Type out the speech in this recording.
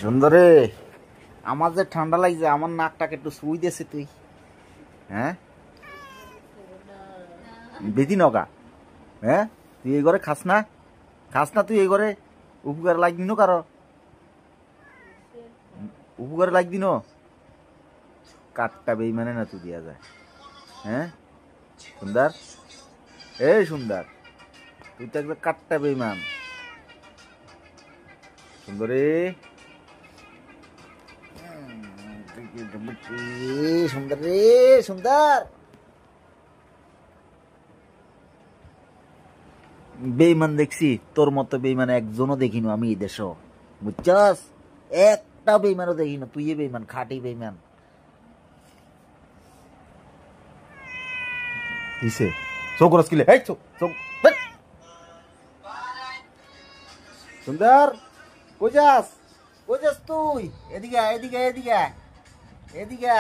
সুন্দরে, আমার যে ঠান্ডা লাগছে, আমার নাকটাকে একটু সুই দিয়েছে তুই। হ্যাঁ বেদি নগা, হ্যাঁ তুই এই ঘরে খাস না, তুই এই ঘরে উপকার লাগবি না, কারো উপকার লাগবি না। কাঠটা বেইমানে না তুই দিয়া যায়। হ্যাঁ সুন্দর, এই সুন্দর, তুই তো একবার কাঠটা বেইমান। সুন্দরী, সুন্দর রে সুন্দর, বেইমান দেখছি তোর মতো বেইমান একজনও দেখিনো আমি এই দেশ, বুঝছস? একটা বেইমানও দেখিনো, তুই বেইমান, খাটি বেইমান। কিসে চোখ রস কিলে, এই চোখ চোখ। সুন্দর, কই যাস তুই? এদিকে এদিকে এদিকে এদিকে।